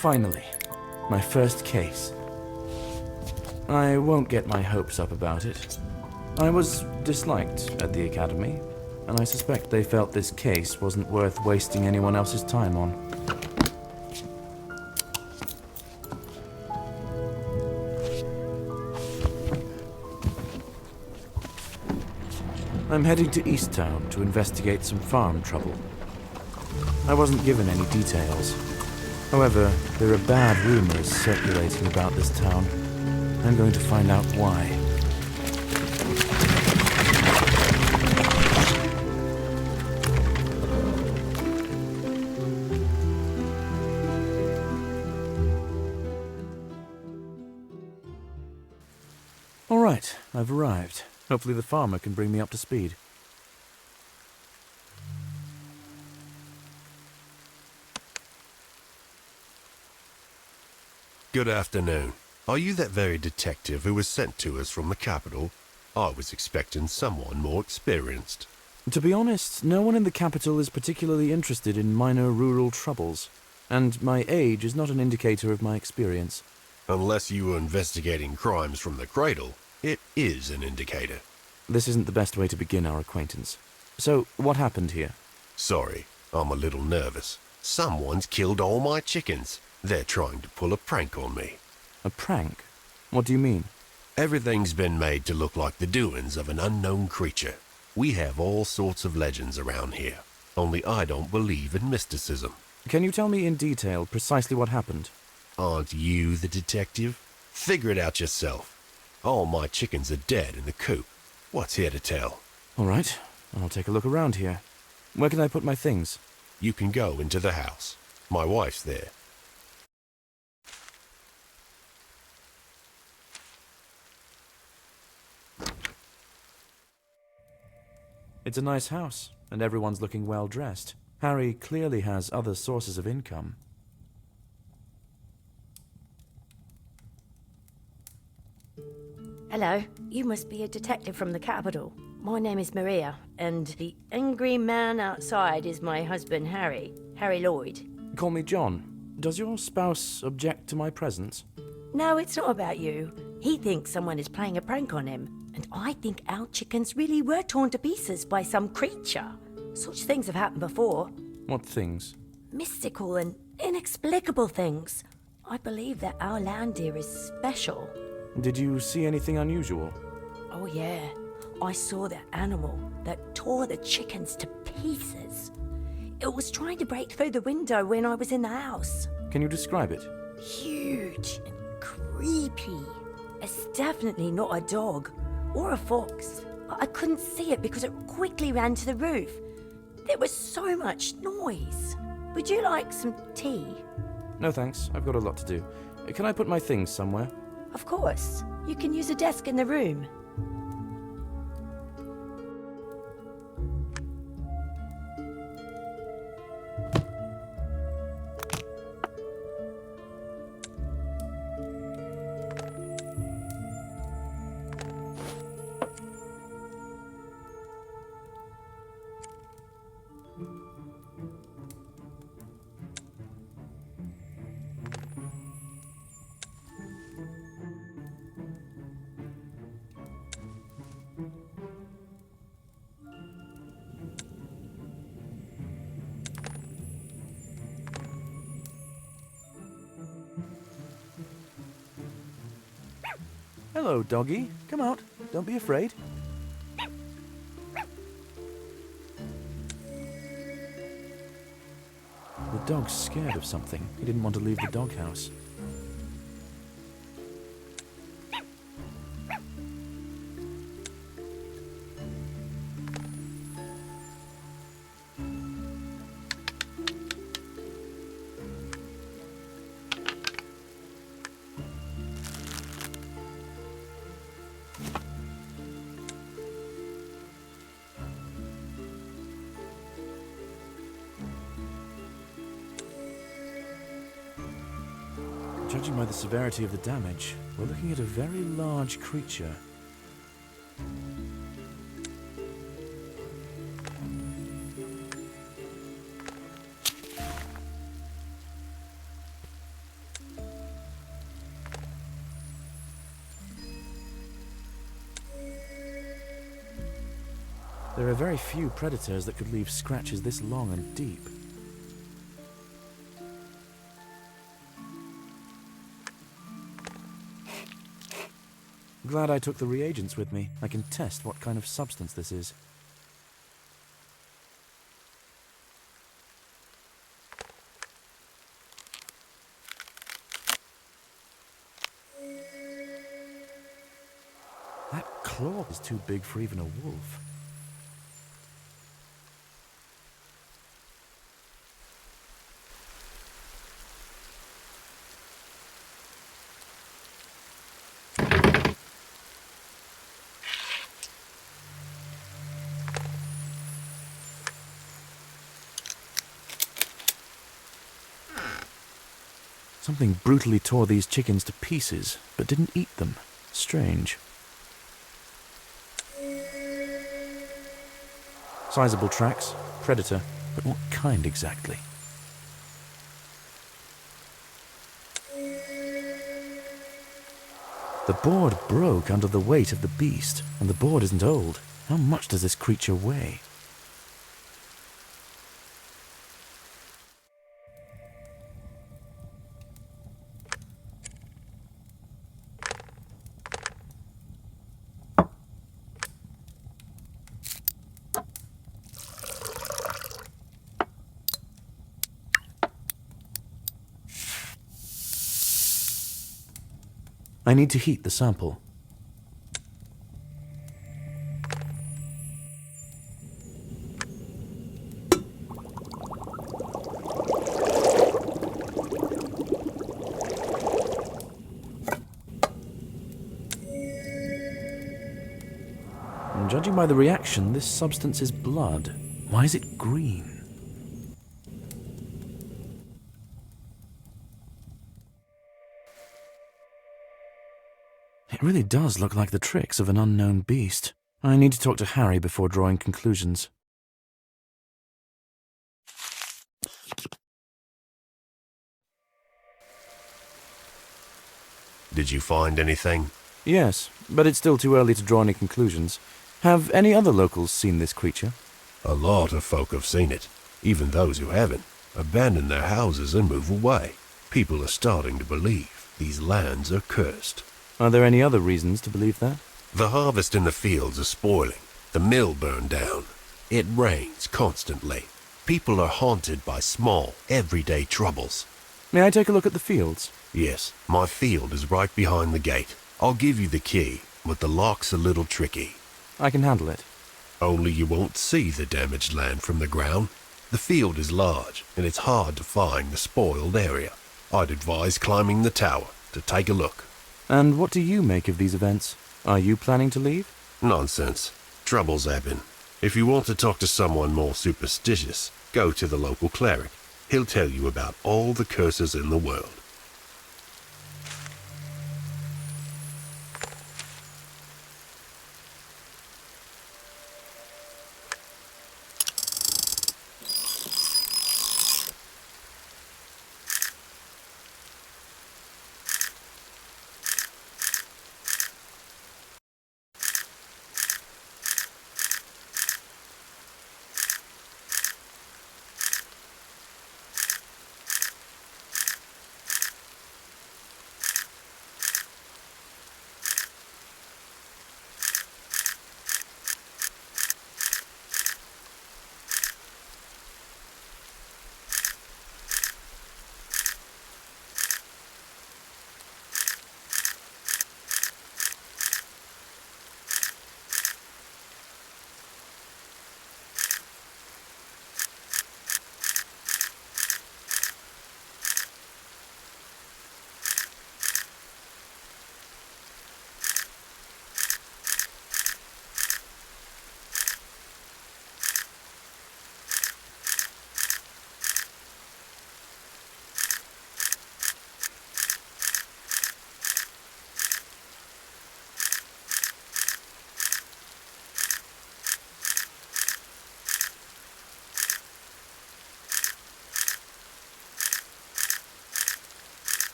Finally, my first case. I won't get my hopes up about it. I was disliked at the academy, and I suspect they felt this case wasn't worth wasting anyone else's time on. I'm heading to East Town to investigate some farm trouble. I wasn't given any details. However, there are bad rumors circulating about this town. I'm going to find out why. All right, I've arrived. Hopefully the farmer can bring me up to speed. Good afternoon. Are you that very detective who was sent to us from the capital? I was expecting someone more experienced. To be honest, no one in the capital is particularly interested in minor rural troubles, and my age is not an indicator of my experience. Unless you were investigating crimes from the cradle, it is an indicator. This isn't the best way to begin our acquaintance. So, what happened here? Sorry, I'm a little nervous. Someone's killed all my chickens. They're trying to pull a prank on me. A prank? What do you mean? Everything's been made to look like the doings of an unknown creature. We have all sorts of legends around here, only I don't believe in mysticism. Can you tell me in detail precisely what happened? Aren't you the detective? Figure it out yourself. All my chickens are dead in the coop. What's here to tell? All right, I'll take a look around here. Where can I put my things? You can go into the house. My wife's there. It's a nice house, and everyone's looking well dressed. Harry clearly has other sources of income. Hello, you must be a detective from the capital. My name is Maria, and the angry man outside is my husband Harry Lloyd. Call me John. Does your spouse object to my presence? No, it's not about you. He thinks someone is playing a prank on him, and I think our chickens really were torn to pieces by some creature. Such things have happened before. What things? Mystical and inexplicable things. I believe that our land here is special. Did you see anything unusual? Oh yeah, I saw the animal that tore the chickens to pieces. It was trying to break through the window when I was in the house. Can you describe it? Huge and creepy. It's definitely not a dog or a fox. I couldn't see it because it quickly ran to the roof. There was so much noise. Would you like some tea? No thanks, I've got a lot to do. Can I put my things somewhere? Of course. You can use a desk in the room. Hello, doggy. Come out. Don't be afraid. The dog's scared of something. He didn't want to leave the doghouse. Judging by the severity of the damage, we're looking at a very large creature. There are very few predators that could leave scratches this long and deep. Glad I took the reagents with me. I can test what kind of substance this is. That claw is too big for even a wolf. Something brutally tore these chickens to pieces, but didn't eat them. Strange. Sizable tracks, predator, but what kind exactly? The board broke under the weight of the beast, and the board isn't old. How much does this creature weigh? I need to heat the sample. Judging by the reaction, this substance is blood. Why is it green? It really does look like the tricks of an unknown beast. I need to talk to Harry before drawing conclusions. Did you find anything? Yes, but it's still too early to draw any conclusions. Have any other locals seen this creature? A lot of folk have seen it. Even those who haven't abandon their houses and move away. People are starting to believe these lands are cursed. Are there any other reasons to believe that? The harvest in the fields is spoiling. The mill burned down. It rains constantly. People are haunted by small, everyday troubles. May I take a look at the fields? Yes, my field is right behind the gate. I'll give you the key, but the lock's a little tricky. I can handle it. Only you won't see the damaged land from the ground. The field is large, and it's hard to find the spoiled area. I'd advise climbing the tower to take a look. And what do you make of these events? Are you planning to leave? Nonsense. Troubles happen. If you want to talk to someone more superstitious, go to the local cleric. He'll tell you about all the curses in the world.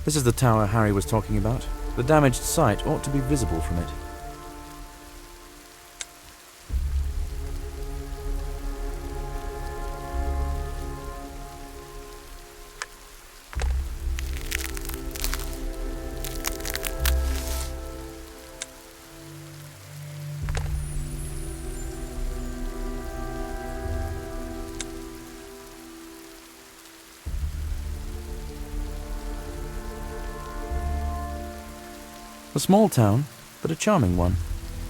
This is the tower Harry was talking about. The damaged site ought to be visible from it. A small town, but a charming one.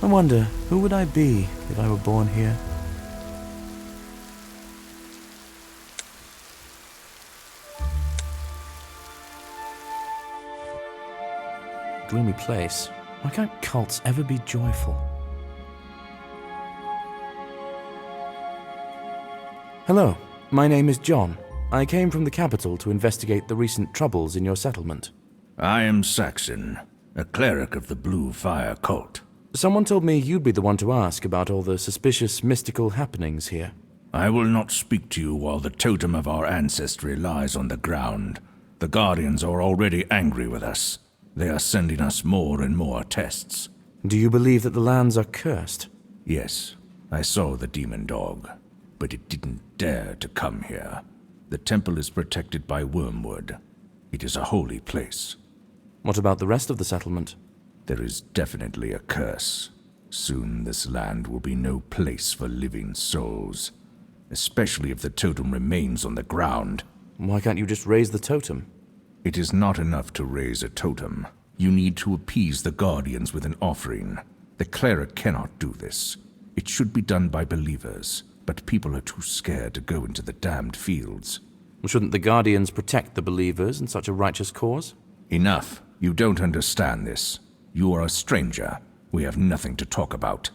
I wonder, who would I be if I were born here? Gloomy place. Why can't cults ever be joyful? Hello, my name is John. I came from the capital to investigate the recent troubles in your settlement. I am Saxon, a cleric of the Blue Fire cult. Someone told me you'd be the one to ask about all the suspicious mystical happenings here. I will not speak to you while the totem of our ancestry lies on the ground. The Guardians are already angry with us. They are sending us more and more tests. Do you believe that the lands are cursed? Yes, I saw the demon dog, but it didn't dare to come here. The temple is protected by wormwood. It is a holy place. What about the rest of the settlement? There is definitely a curse. Soon this land will be no place for living souls, especially if the totem remains on the ground. Why can't you just raise the totem? It is not enough to raise a totem. You need to appease the Guardians with an offering. The cleric cannot do this. It should be done by believers, but people are too scared to go into the damned fields. Shouldn't the Guardians protect the believers in such a righteous cause? Enough. You don't understand this. You are a stranger. We have nothing to talk about.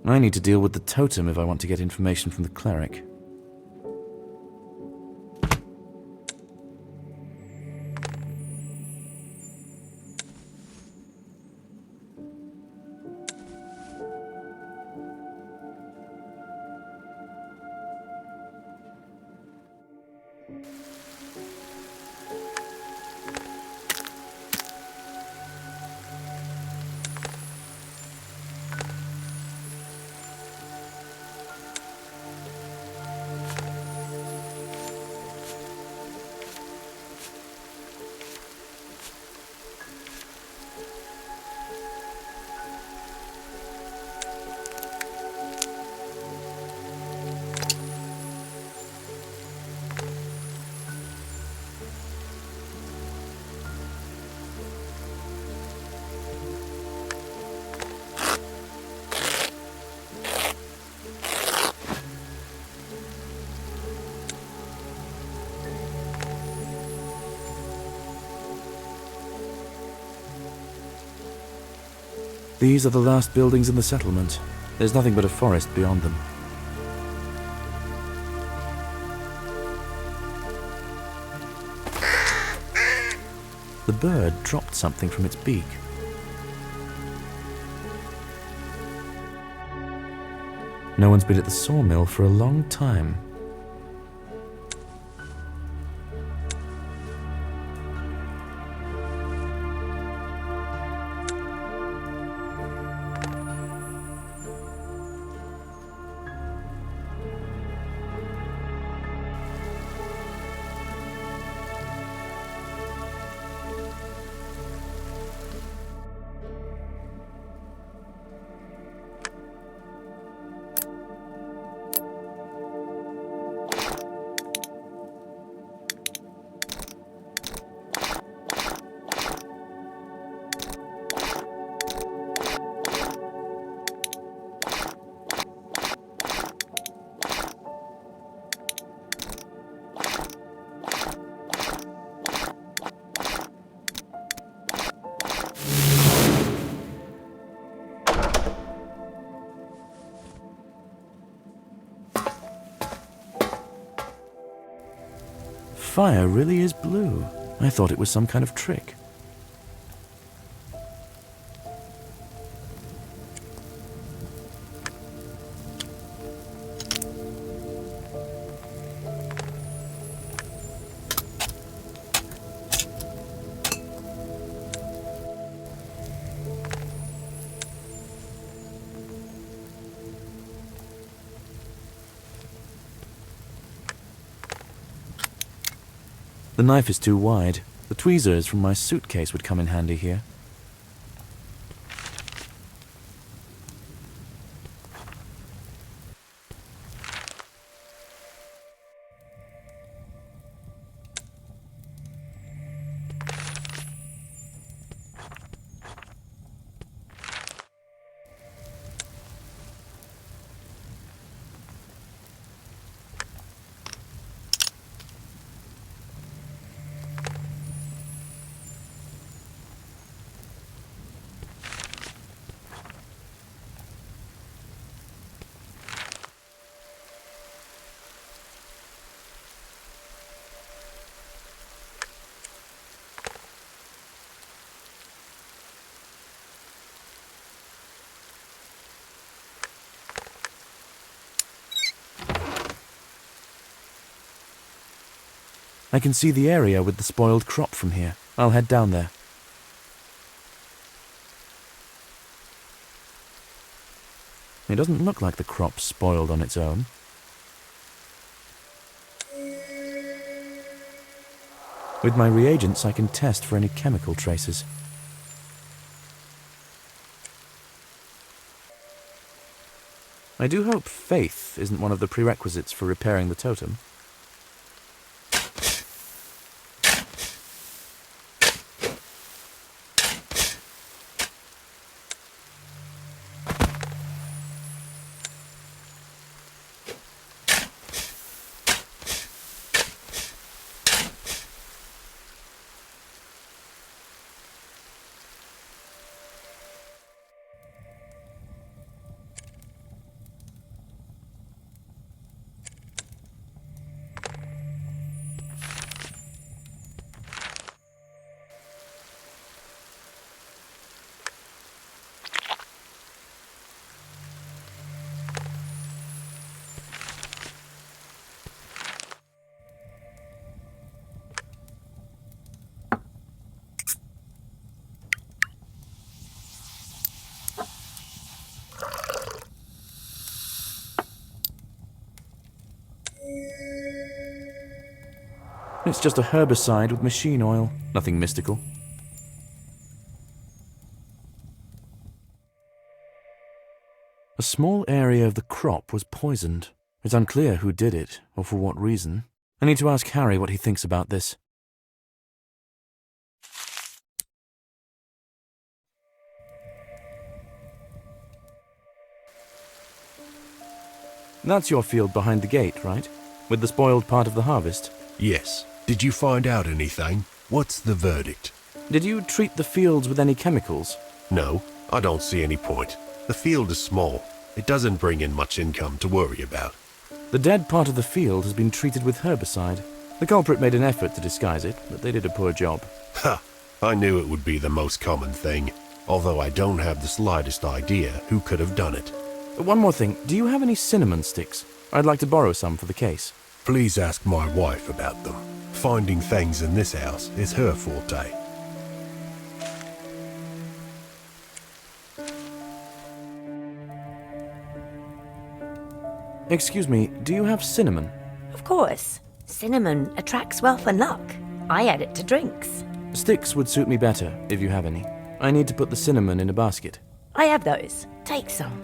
I need to deal with the totem if I want to get information from the cleric. These are the last buildings in the settlement. There's nothing but a forest beyond them. The bird dropped something from its beak. No one's been at the sawmill for a long time. Fire really is blue. I thought it was some kind of trick. The knife is too wide. The tweezers from my suitcase would come in handy here. I can see the area with the spoiled crop from here. I'll head down there. It doesn't look like the crop's spoiled on its own. With my reagents, I can test for any chemical traces. I do hope faith isn't one of the prerequisites for repairing the totem. It's just a herbicide with machine oil. Nothing mystical. A small area of the crop was poisoned. It's unclear who did it, or for what reason. I need to ask Harry what he thinks about this. That's your field behind the gate, right? With the spoiled part of the harvest? Yes. Did you find out anything? What's the verdict? Did you treat the fields with any chemicals? No, I don't see any point. The field is small. It doesn't bring in much income to worry about. The dead part of the field has been treated with herbicide. The culprit made an effort to disguise it, but they did a poor job. Ha! I knew it would be the most common thing, although I don't have the slightest idea who could have done it. One more thing, do you have any cinnamon sticks? I'd like to borrow some for the case. Please ask my wife about them. Finding things in this house is her forte. Excuse me, do you have cinnamon? Of course. Cinnamon attracts wealth and luck. I add it to drinks. Sticks would suit me better, if you have any. I need to put the cinnamon in a basket. I have those. Take some.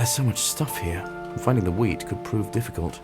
There's so much stuff here. Finding the wheat could prove difficult.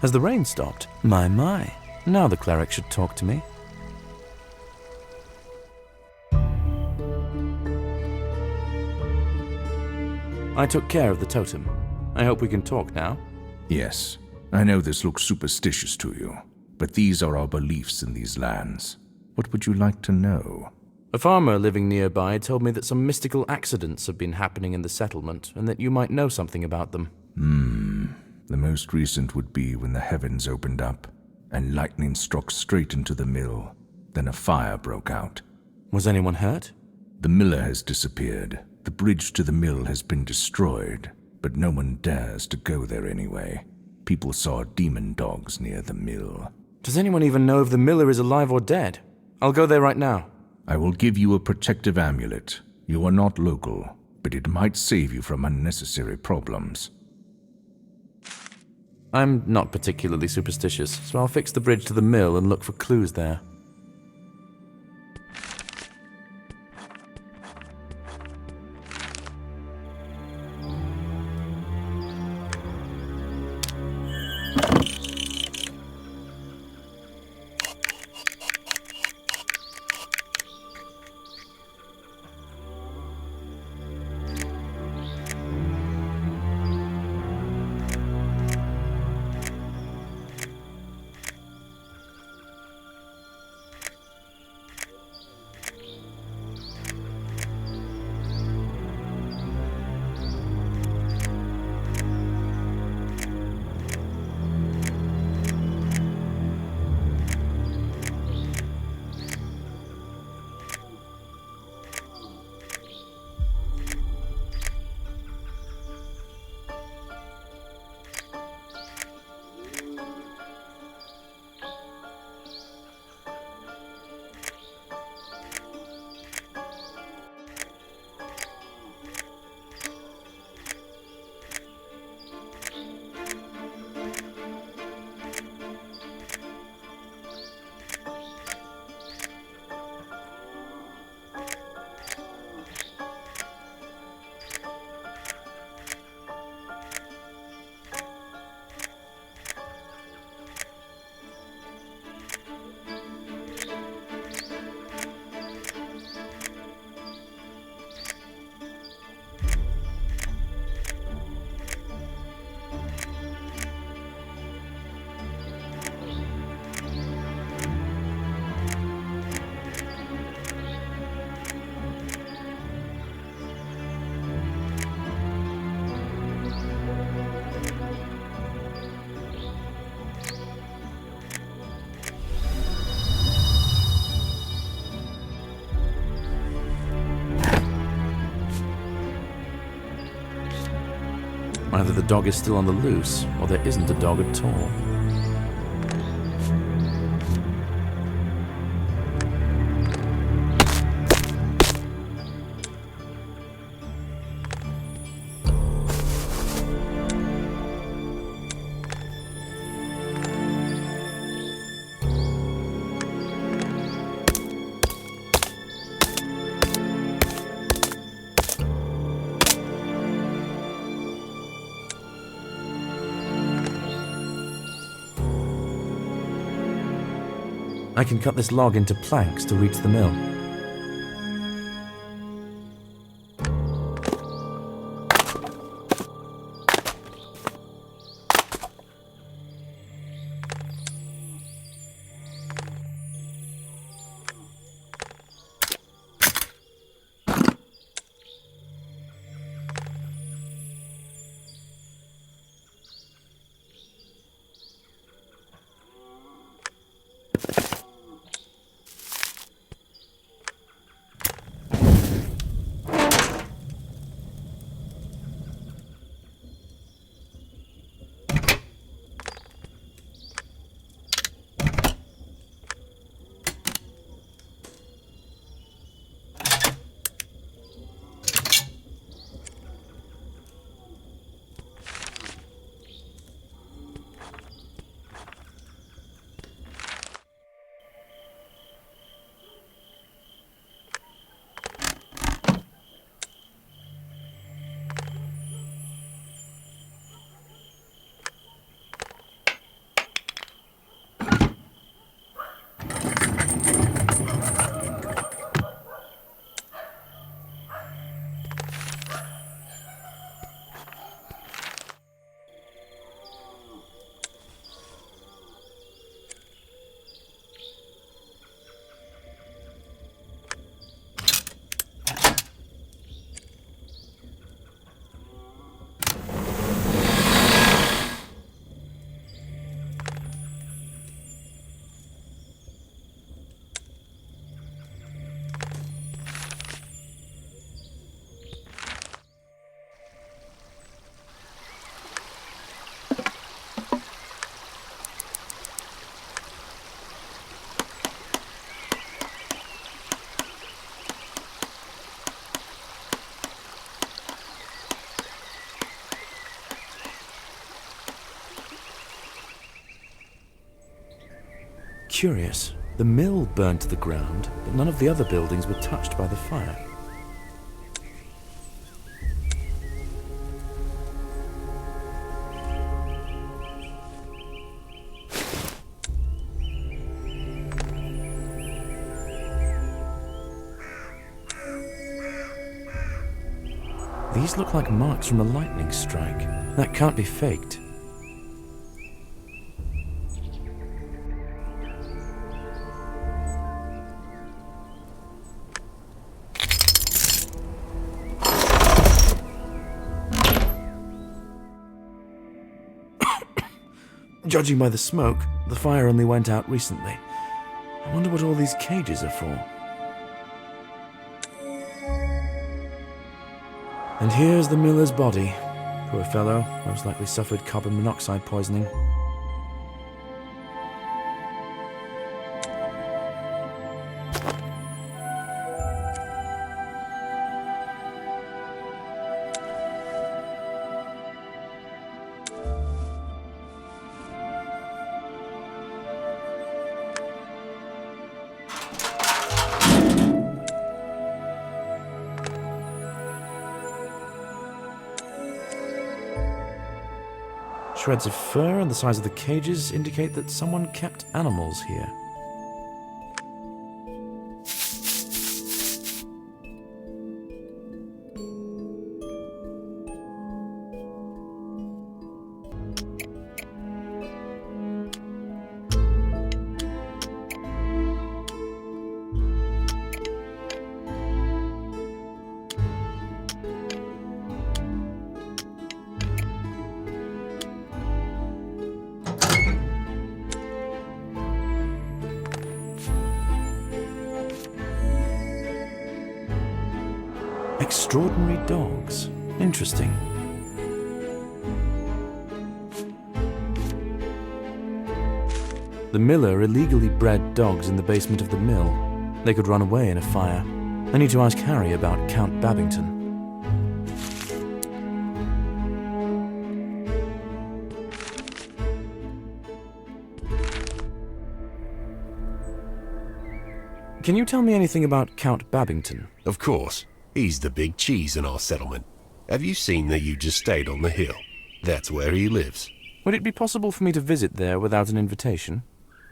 Has the rain stopped? My. Now the cleric should talk to me. I took care of the totem. I hope we can talk now. Yes, I know this looks superstitious to you, but these are our beliefs in these lands. What would you like to know? A farmer living nearby told me that some mystical accidents have been happening in the settlement, and that you might know something about them. The most recent would be when the heavens opened up, and lightning struck straight into the mill. Then a fire broke out. Was anyone hurt? The miller has disappeared. The bridge to the mill has been destroyed, but no one dares to go there anyway. People saw demon dogs near the mill. Does anyone even know if the miller is alive or dead? I'll go there right now. I will give you a protective amulet. You are not local, but it might save you from unnecessary problems. I'm not particularly superstitious, so I'll fix the bridge to the mill and look for clues there. Either the dog is still on the loose, or there isn't a dog at all. I can cut this log into planks to reach the mill. Curious. The mill burned to the ground, but none of the other buildings were touched by the fire. These look like marks from a lightning strike. That can't be faked. Judging by the smoke, the fire only went out recently. I wonder what all these cages are for. And here's the miller's body. Poor fellow, most likely suffered carbon monoxide poisoning. Shreds of fur and the size of the cages indicate that someone kept animals here. Extraordinary dogs. Interesting. The miller illegally bred dogs in the basement of the mill. They could run away in a fire. I need to ask Harry about Count Babington. Can you tell me anything about Count Babington? Of course. He's the big cheese in our settlement. Have you seen the you just stayed on the hill? That's where he lives. Would it be possible for me to visit there without an invitation?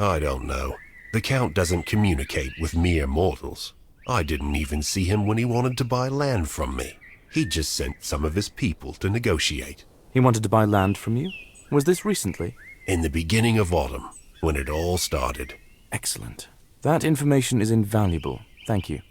I don't know. The Count doesn't communicate with mere mortals. I didn't even see him when he wanted to buy land from me. He just sent some of his people to negotiate. He wanted to buy land from you? Was this recently? In the beginning of autumn, when it all started. Excellent. That information is invaluable. Thank you.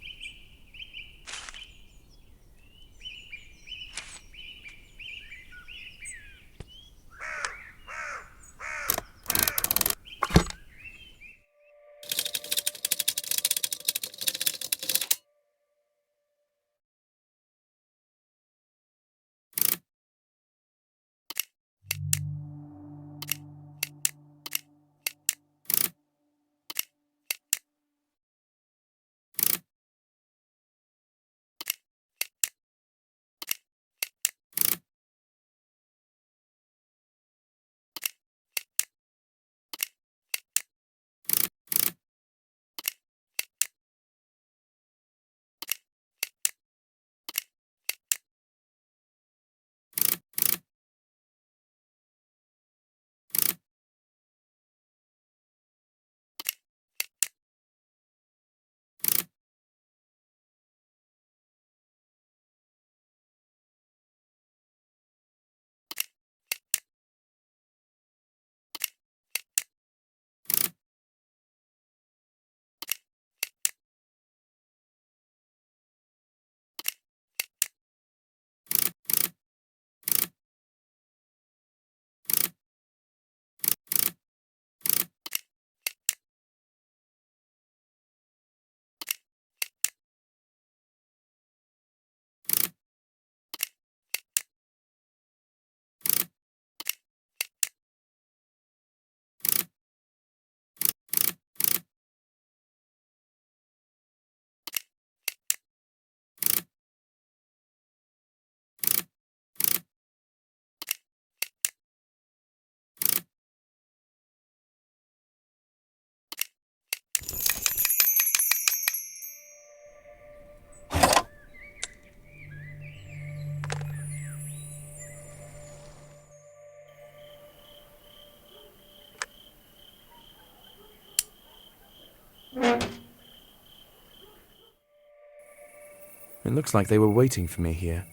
It looks like they were waiting for me here.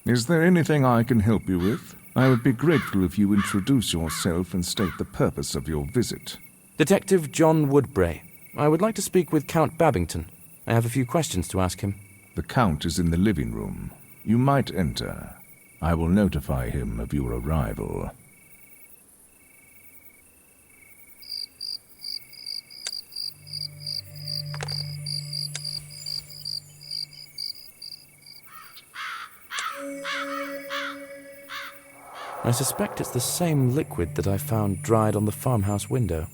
Is there anything I can help you with? I would be grateful if you introduce yourself and state the purpose of your visit. Detective John Woodbray. I would like to speak with Count Babington. I have a few questions to ask him. The Count is in the living room. You might enter. I will notify him of your arrival. I suspect it's the same liquid that I found dried on the farmhouse window.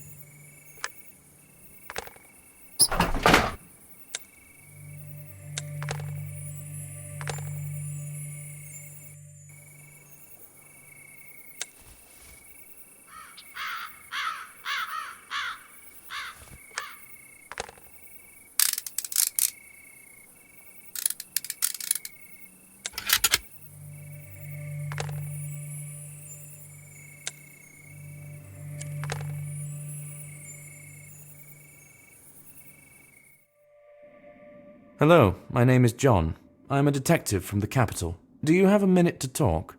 Hello, my name is John. I'm a detective from the capital. Do you have a minute to talk?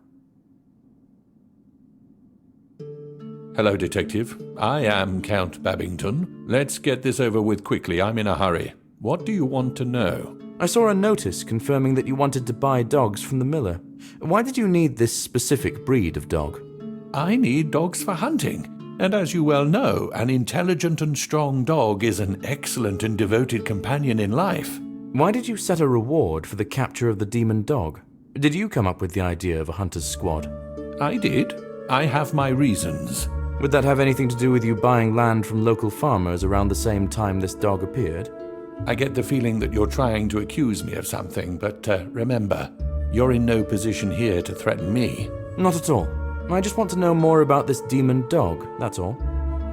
Hello, Detective. I am Count Babington. Let's get this over with quickly. I'm in a hurry. What do you want to know? I saw a notice confirming that you wanted to buy dogs from the miller. Why did you need this specific breed of dog? I need dogs for hunting. And as you well know, an intelligent and strong dog is an excellent and devoted companion in life. Why did you set a reward for the capture of the demon dog? Did you come up with the idea of a hunter's squad? I did. I have my reasons. Would that have anything to do with you buying land from local farmers around the same time this dog appeared? I get the feeling that you're trying to accuse me of something, but remember, you're in no position here to threaten me. Not at all. I just want to know more about this demon dog, that's all.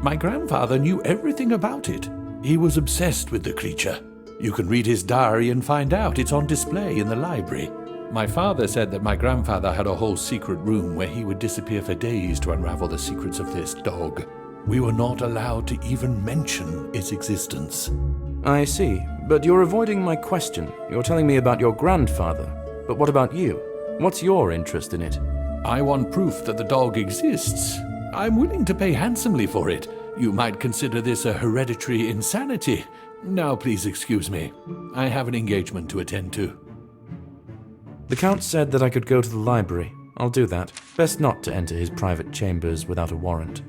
My grandfather knew everything about it. He was obsessed with the creature. You can read his diary and find out. It's on display in the library. My father said that my grandfather had a whole secret room where he would disappear for days to unravel the secrets of this dog. We were not allowed to even mention its existence. I see, but you're avoiding my question. You're telling me about your grandfather. But what about you? What's your interest in it? I want proof that the dog exists. I'm willing to pay handsomely for it. You might consider this a hereditary insanity. Now please excuse me. I have an engagement to attend to. The Count said that I could go to the library. I'll do that. Best not to enter his private chambers without a warrant.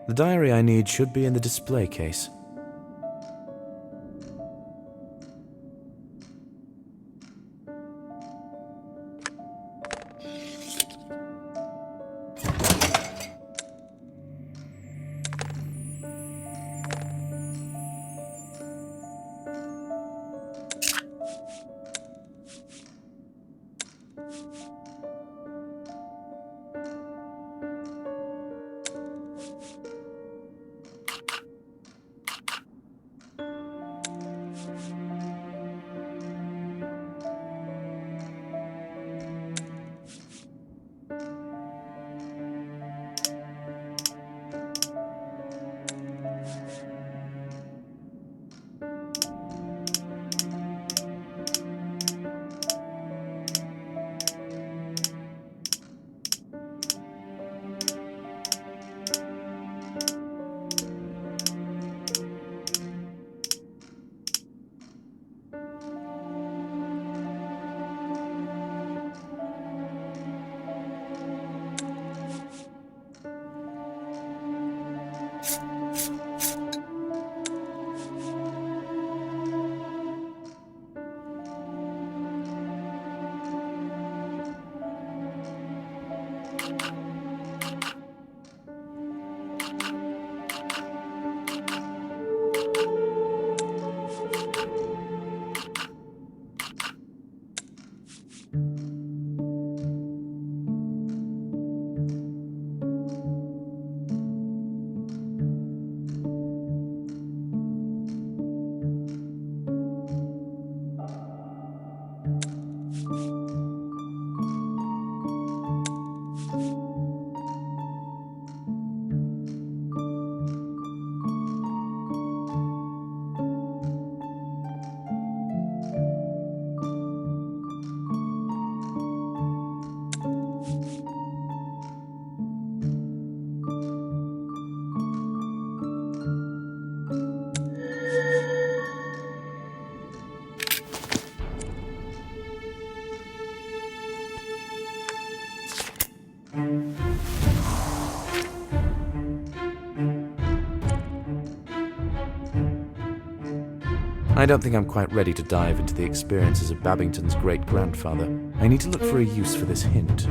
The diary I need should be in the display case. I don't think I'm quite ready to dive into the experiences of Babington's great-grandfather. I need to look for a use for this hint.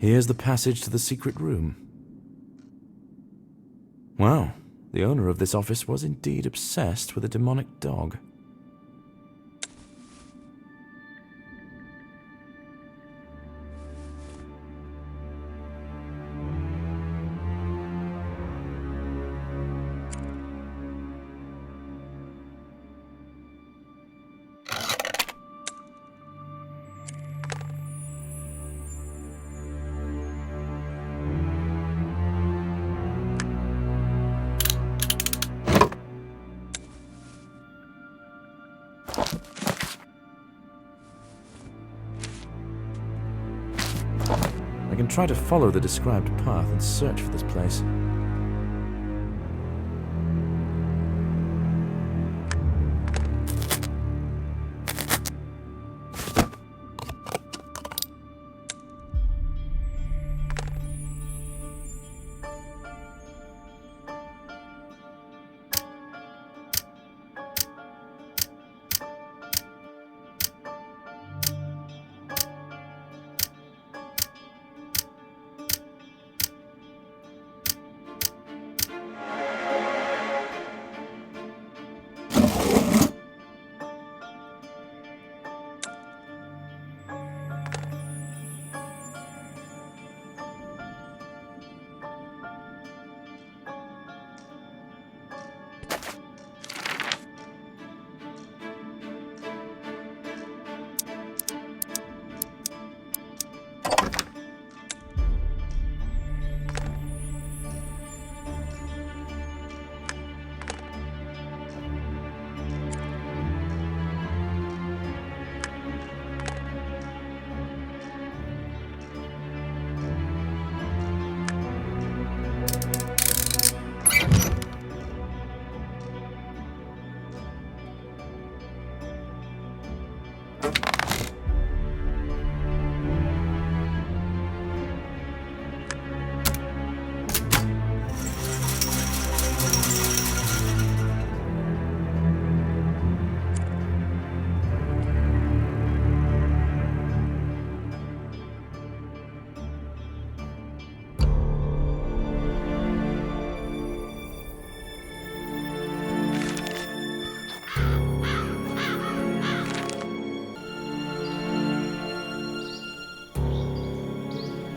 Here's the passage to the secret room. Wow, the owner of this office was indeed obsessed with a demonic dog. I can try to follow the described path and search for this place.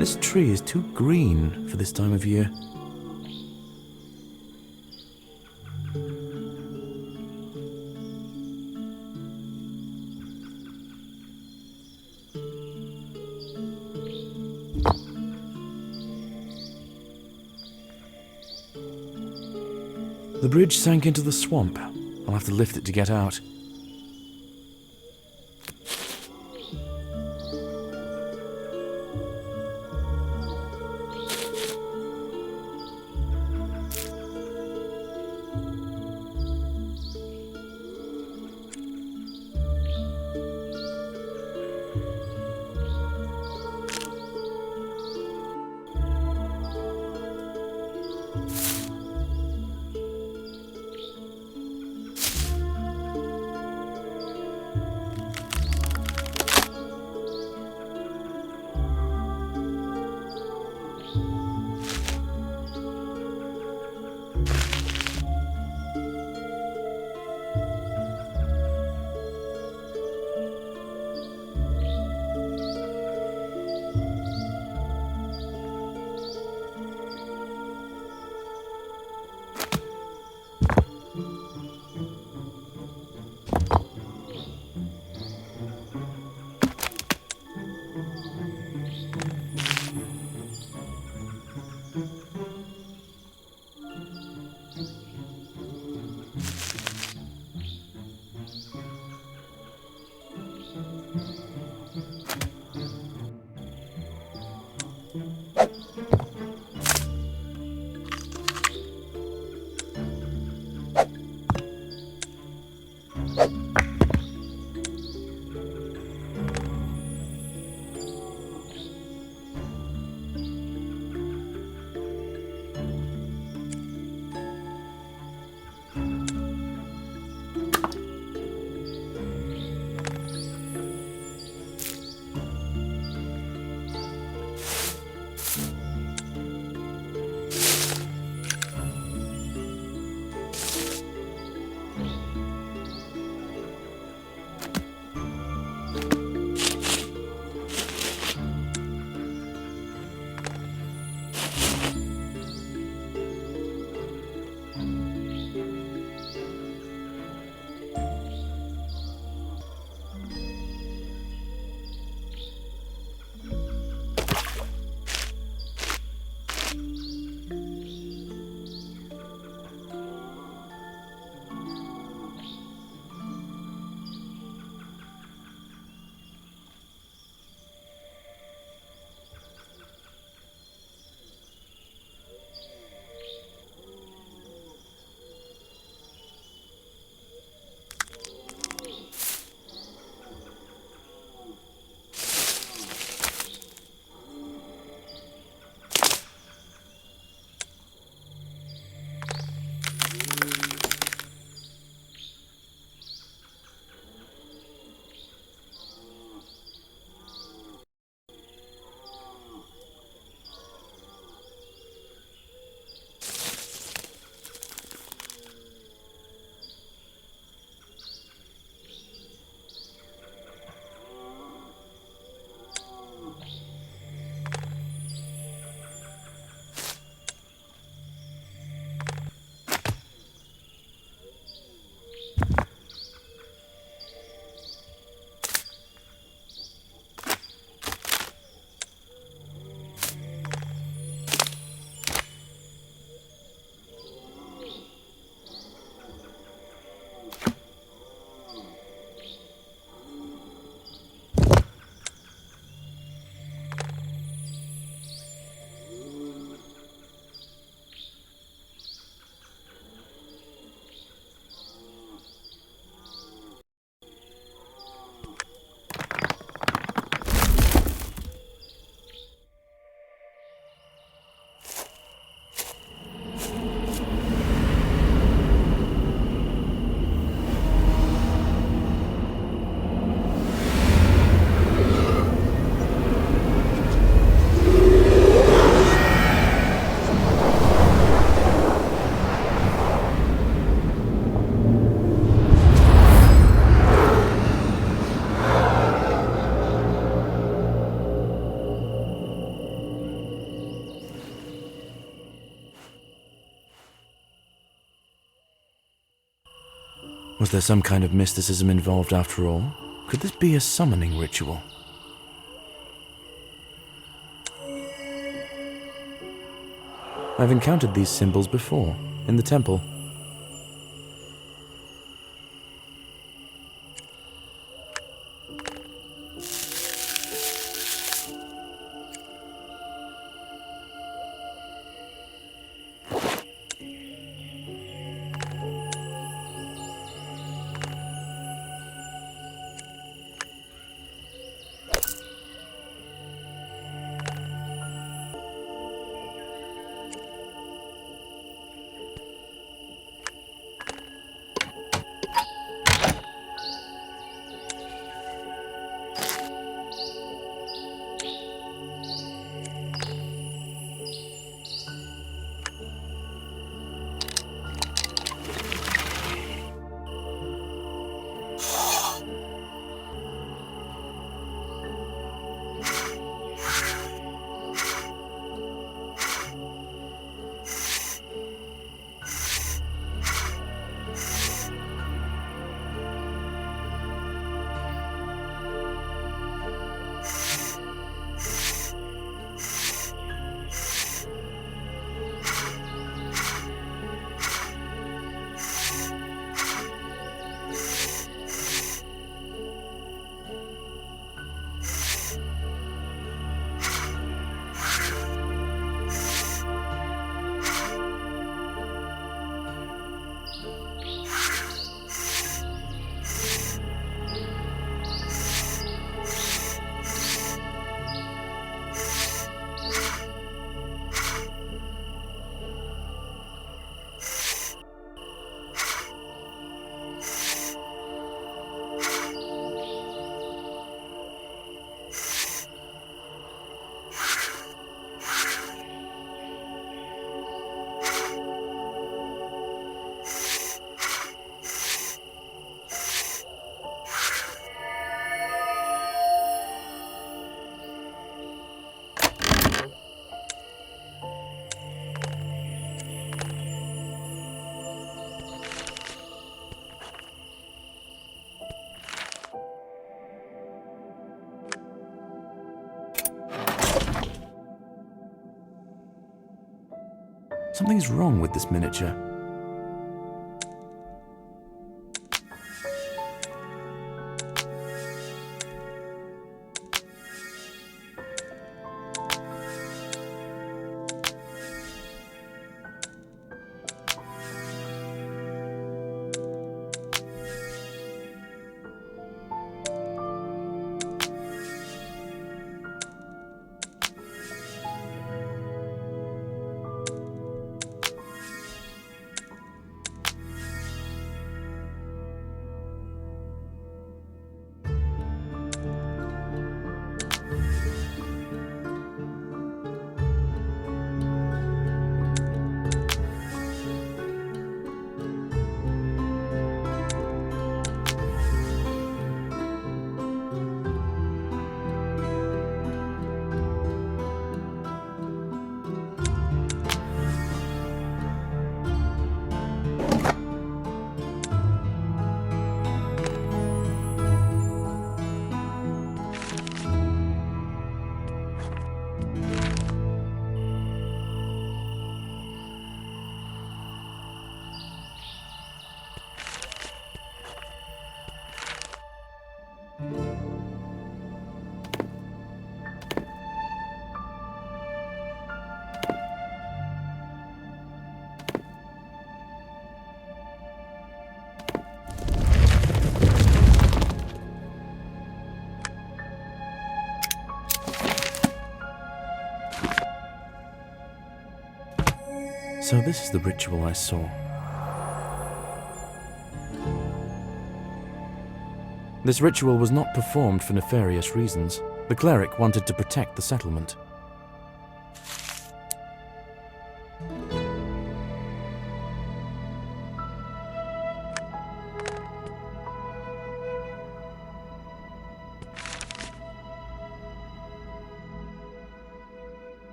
This tree is too green for this time of year. The bridge sank into the swamp. I'll have to lift it to get out. Was there some kind of mysticism involved after all? Could this be a summoning ritual? I've encountered these symbols before, in the temple. Something's wrong with this miniature. So this is the ritual I saw. This ritual was not performed for nefarious reasons. The cleric wanted to protect the settlement.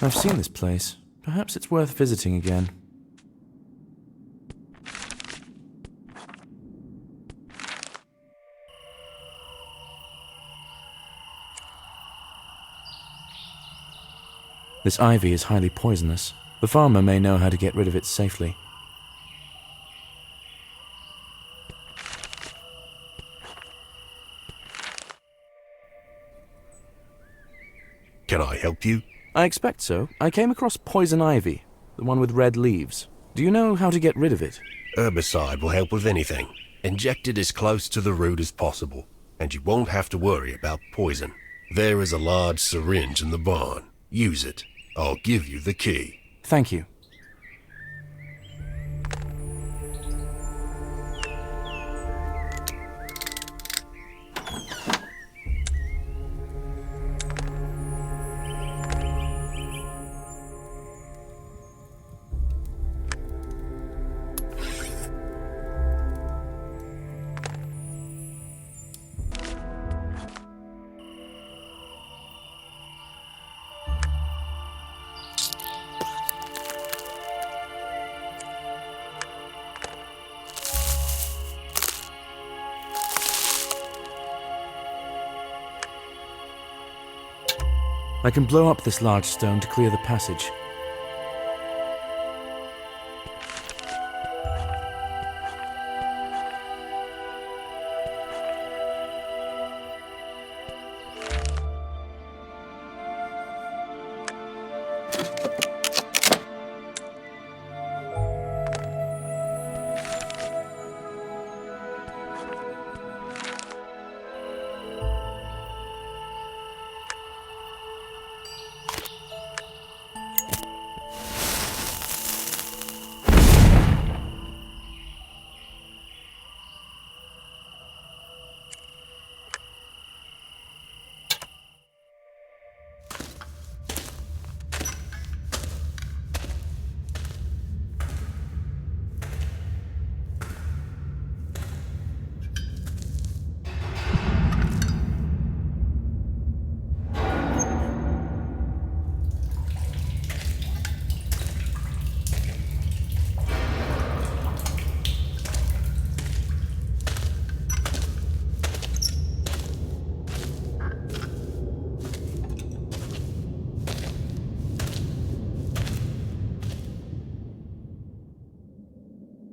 I've seen this place. Perhaps it's worth visiting again. This ivy is highly poisonous. The farmer may know how to get rid of it safely. Can I help you? I expect so. I came across poison ivy, the one with red leaves. Do you know how to get rid of it? Herbicide will help with anything. Inject it as close to the root as possible, and you won't have to worry about poison. There is a large syringe in the barn. Use it. I'll give you the key. Thank you. I can blow up this large stone to clear the passage.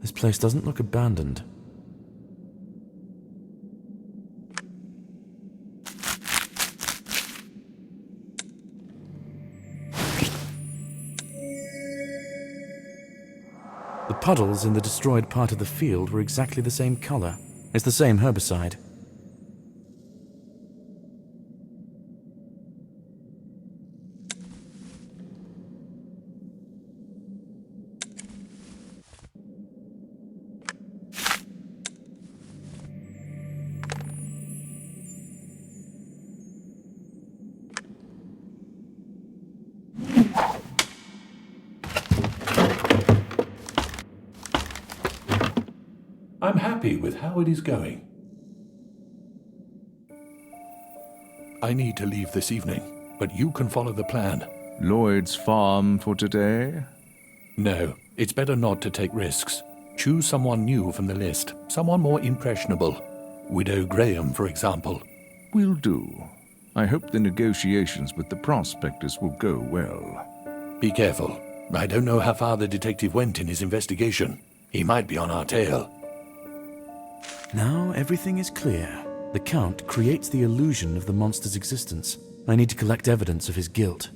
This place doesn't look abandoned. The puddles in the destroyed part of the field were exactly the same color. It's the same herbicide. I'm happy with how it is going. I need to leave this evening, but you can follow the plan. Lloyd's farm for today? No, it's better not to take risks. Choose someone new from the list, someone more impressionable. Widow Graham, for example. Will do. I hope the negotiations with the prospectors will go well. Be careful. I don't know how far the detective went in his investigation. He might be on our tail. Now everything is clear. The Count creates the illusion of the monster's existence. I need to collect evidence of his guilt.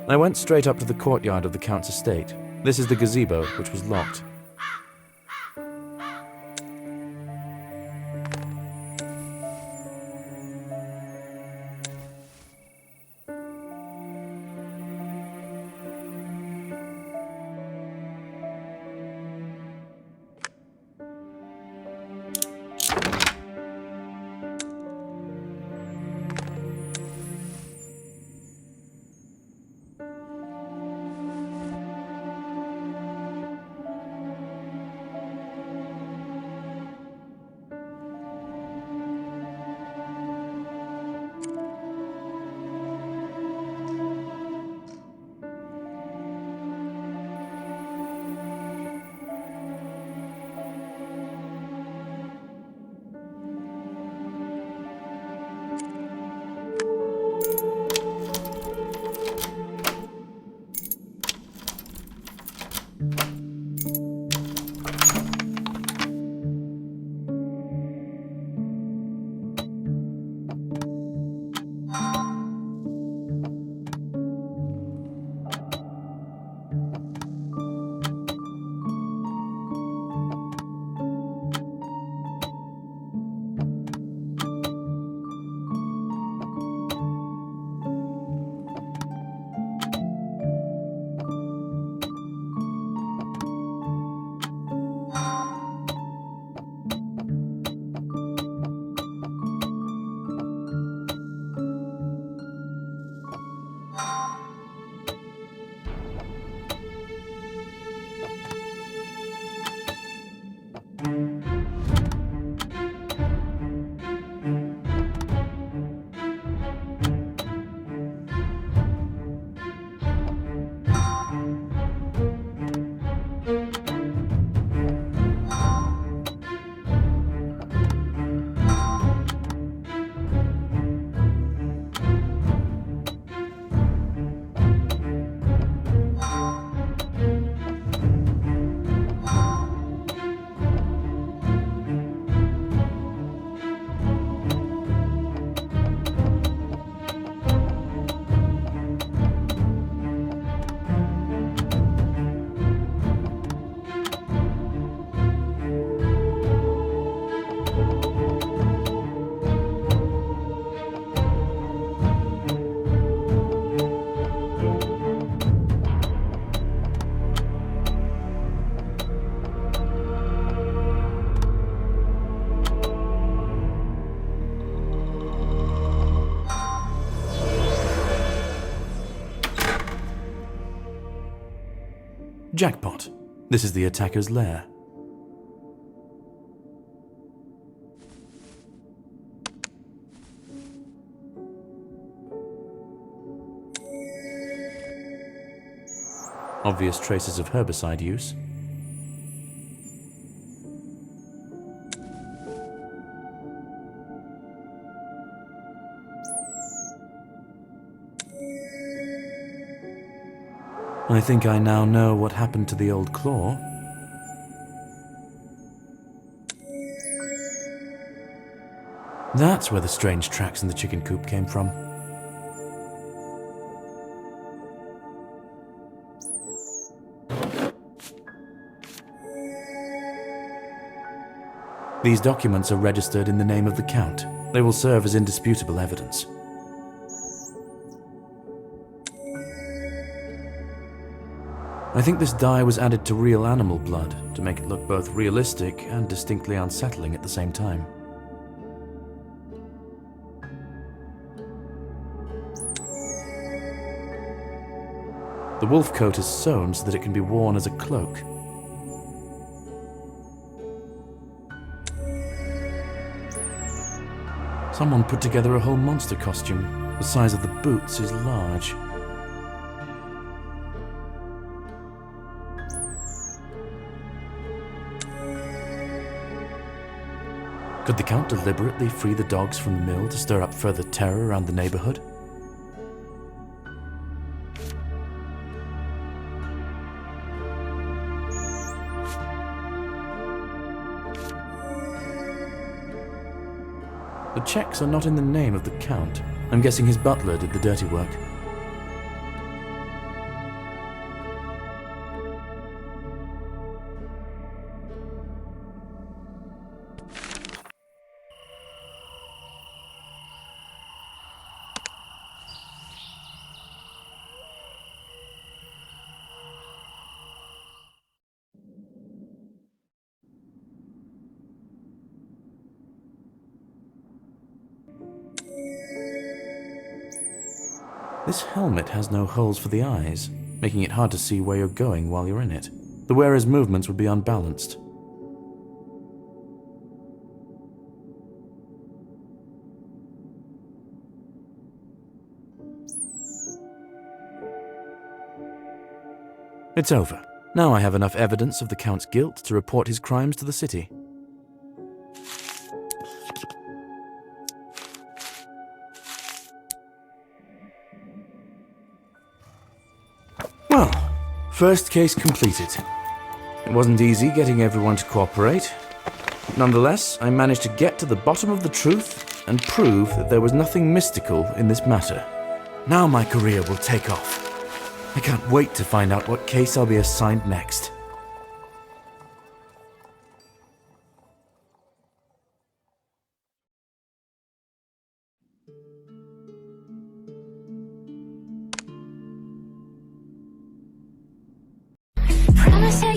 I went straight up to the courtyard of the Count's estate. This is the gazebo, which was locked. Jackpot. This is the attacker's lair. Obvious traces of herbicide use. I think I now know what happened to the old claw. That's where the strange tracks in the chicken coop came from. These documents are registered in the name of the Count. They will serve as indisputable evidence. I think this dye was added to real animal blood to make it look both realistic and distinctly unsettling at the same time. The wolf coat is sewn so that it can be worn as a cloak. Someone put together a whole monster costume. The size of the boots is large. Could the Count deliberately free the dogs from the mill to stir up further terror around the neighborhood? The checks are not in the name of the Count. I'm guessing his butler did the dirty work. This helmet has no holes for the eyes, making it hard to see where you're going while you're in it. The wearer's movements would be unbalanced. It's over. Now I have enough evidence of the Count's guilt to report his crimes to the city. Well, first case completed. It wasn't easy getting everyone to cooperate. Nonetheless, I managed to get to the bottom of the truth and prove that there was nothing mystical in this matter. Now my career will take off. I can't wait to find out what case I'll be assigned next. Promises